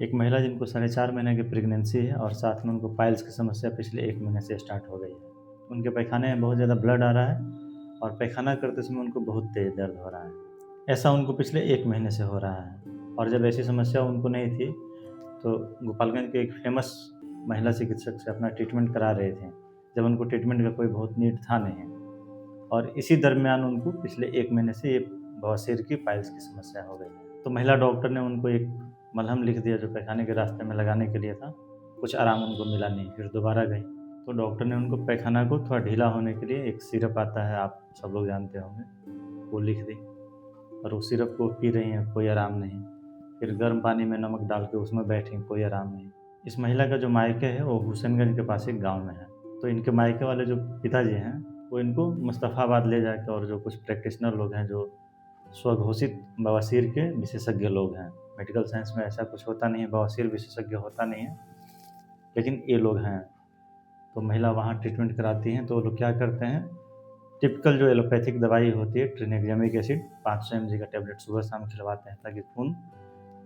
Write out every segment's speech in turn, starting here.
एक महिला जिनको 4.5 महीने की प्रेगनेंसी है और साथ में उनको पाइल्स की समस्या पिछले 1 महीने से स्टार्ट हो गई है। उनके पैखाने में बहुत ज़्यादा ब्लड आ रहा है और पैखाना करते समय उनको बहुत तेज़ दर्द हो रहा है। ऐसा उनको पिछले 1 महीने से हो रहा है और जब ऐसी समस्या उनको नहीं थी, तो गोपालगंज के एक फ़ेमस महिला चिकित्सक से अपना ट्रीटमेंट करा रहे थे, जब उनको ट्रीटमेंट का कोई बहुत नीड था नहीं। और इसी दरमियान उनको पिछले 1 महीने से ये बवासीर की पाइल्स की समस्या हो गई है। तो महिला डॉक्टर ने उनको एक मलहम लिख दिया जो पैखाने के रास्ते में लगाने के लिए था। कुछ आराम उनको मिला नहीं, फिर दोबारा गई। तो डॉक्टर ने उनको पैखाना को थोड़ा ढीला होने के लिए एक सिरप आता है, आप सब लोग जानते होंगे, वो लिख दी और उस सिरप को पी रही हैं, कोई आराम नहीं। फिर गर्म पानी में नमक डाल के उसमें बैठी, कोई आराम नहीं। इस महिला का जो मायके है वो हुसैनगंज के पास एक गाँव में है। तो इनके मायके वाले जो पिताजी हैं, वो इनको मुस्तफ़ाबाद ले जाके और जो कुछ प्रैक्टिशनर लोग हैं, जो स्वघोषित बवासीर के विशेषज्ञ लोग हैं, मेडिकल साइंस में ऐसा कुछ होता नहीं है, बवासीर विशेषज्ञ होता नहीं है, लेकिन ये लोग हैं। तो महिला वहाँ ट्रीटमेंट कराती हैं, तो वो लोग क्या करते हैं, टिपिकल जो एलोपैथिक दवाई होती है ट्रिनेक्जेमिक एसिड 500 mg का टैबलेट सुबह शाम खिलवाते हैं ताकि खून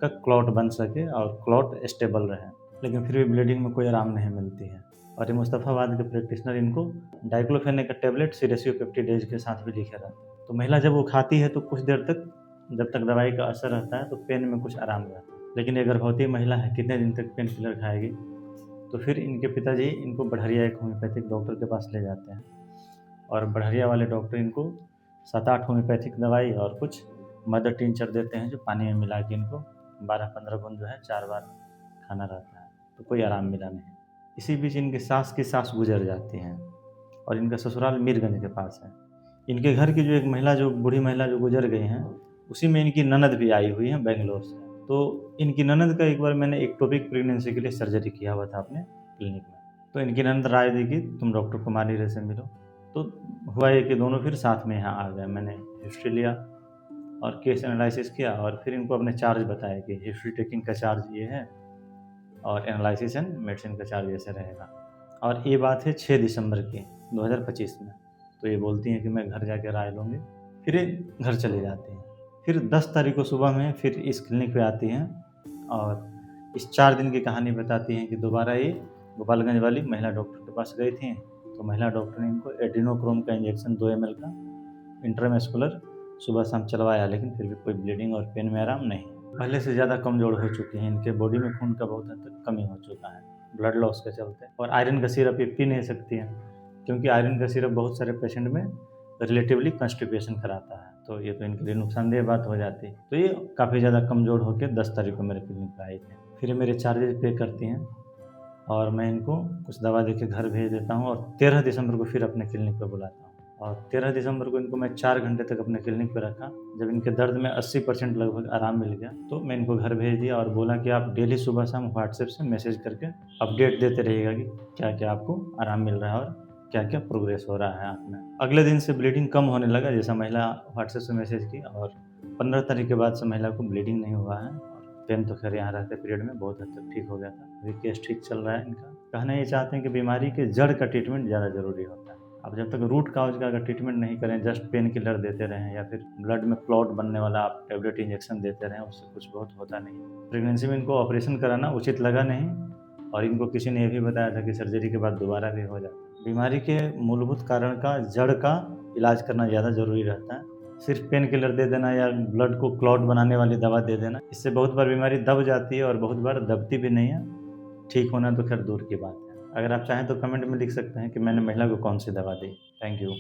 का क्लॉट बन सके और क्लॉट स्टेबल रहे। लेकिन फिर भी ब्लीडिंग में कोई आराम नहीं मिलती है और ये मुस्तफ़ाबाद के प्रैक्टिशनर इनको डाइक्लोफेनेक का टैबलेट सिरेसियोपेप्टिडेज के साथ भी लिखे रहते हैं। तो महिला जब वो खाती है तो कुछ देर तक, जब तक दवाई का असर रहता है, तो पेन में कुछ आराम रहता है। लेकिन ये गर्भवती महिला है, कितने दिन तक पेन किलर खाएगी? तो फिर इनके पिताजी इनको बढ़िया एक होम्योपैथिक डॉक्टर के पास ले जाते हैं और बढ़िया वाले डॉक्टर इनको 7-8 होम्योपैथिक दवाई और कुछ मदर टिंचर देते हैं, जो पानी में मिला के इनको 12-15 बूंद जो है 4 बार खाना रहता है। तो कोई आराम मिला नहीं। इसी बीच इनकी सास की सास गुजर जाती हैं और इनका ससुराल मीरगंज के पास है। इनके घर की जो एक महिला, जो बूढ़ी महिला जो गुजर गई हैं, उसी में इनकी ननद भी आई हुई है बेंगलोर से। तो इनकी ननद का एक बार मैंने एक्टोपिक प्रेगनेंसी के लिए सर्जरी किया हुआ था अपने क्लिनिक में। तो इनकी ननद राय दी कि तुम डॉक्टर कुमारी रे से मिलो। तो हुआ ये कि दोनों फिर साथ में यहाँ आ गए। मैंने हिस्ट्री लिया और केस एनालिसिस किया और फिर इनको अपने चार्ज बताया कि हिस्ट्री टेकिंग का चार्ज ये है और एनालिसिस एंड मेडिसिन का चार्ज ऐसे रहेगा। और ये बात है 6 दिसंबर की 2025 में। तो ये बोलती हैं कि मैं घर जाके राय लूँगी। फिर ये घर चली जाती हैं। फिर 10 तारीख को सुबह में फिर इस क्लिनिक पे आती हैं और इस 4 दिन की कहानी बताती हैं कि दोबारा ये गोपालगंज वाली महिला डॉक्टर के पास गई थी। तो महिला डॉक्टर ने इनको एड्रीनोक्रोम का इंजेक्शन 2 ml का इंट्रामस्कुलर सुबह शाम चलवाया, लेकिन फिर भी कोई ब्लीडिंग और पेन में आराम नहीं। पहले से ज़्यादा कमज़ोर हो चुकी हैं, इनके बॉडी में खून का बहुत हद तक कमी हो चुका है ब्लड लॉस के चलते। और आयरन का सिरप ये पी नहीं सकती हैं, क्योंकि आयरन का सिरप बहुत सारे पेशेंट में रिलेटिवली कॉन्स्टिपेशन कराता है। तो ये तो इनके लिए नुकसानदेह बात हो जाती है। तो ये काफ़ी ज़्यादा कमज़ोर होकर 10 तारीख को मेरे क्लिनिक पर आई थी। फिर ये मेरे चार्जेज पे करती हैं और मैं इनको कुछ दवा दे के घर भेज देता हूँ और 13 दिसंबर को फिर अपने क्लिनिक पर बुलाता हूँ। और 13 दिसंबर को इनको मैं 4 घंटे तक अपने क्लिनिक पर रखा। जब इनके दर्द में 80% लगभग आराम मिल गया, तो मैं इनको घर भेज दिया और बोला कि आप डेली सुबह शाम व्हाट्सएप से मैसेज करके अपडेट देते रहिएगा कि क्या-क्या आपको आराम मिल रहा है और क्या-क्या प्रोग्रेस हो रहा है आप में। अगले दिन से ब्लीडिंग कम होने लगा, जैसा महिला व्हाट्सएप से मैसेज की, और 15 तारीख के बाद से महिला को ब्लीडिंग नहीं हुआ है। पेन तो खैर यहाँ रहते पीरियड में बहुत हद तक ठीक हो गया था। अभी केस ठीक चल रहा है इनका। कहना ये चाहते हैं कि बीमारी के जड़ का ट्रीटमेंट ज़्यादा ज़रूरी होता है। अब जब तक रूट काउज का अगर ट्रीटमेंट नहीं करें, जस्ट पेन किलर देते रहें या फिर ब्लड में क्लॉट बनने वाला आप टैबलेट इंजेक्शन देते रहें, उससे कुछ बहुत होता नहीं। प्रेगनेंसी में इनको ऑपरेशन कराना उचित लगा नहीं और इनको किसी ने ये भी बताया था कि सर्जरी के बाद दोबारा भी हो जाता है। बीमारी के मूलभूत कारण का, जड़ का इलाज करना ज़्यादा ज़रूरी रहता है। सिर्फ पेन किलर दे देना या ब्लड को क्लॉट बनाने वाली दवा दे देना, इससे बहुत बार बीमारी दब जाती है और बहुत बार दबती भी नहीं है। ठीक होना तो खैर दूर की बात है। अगर आप चाहें तो कमेंट में लिख सकते हैं कि मैंने महिला को कौन सी दवा दी। Thank you.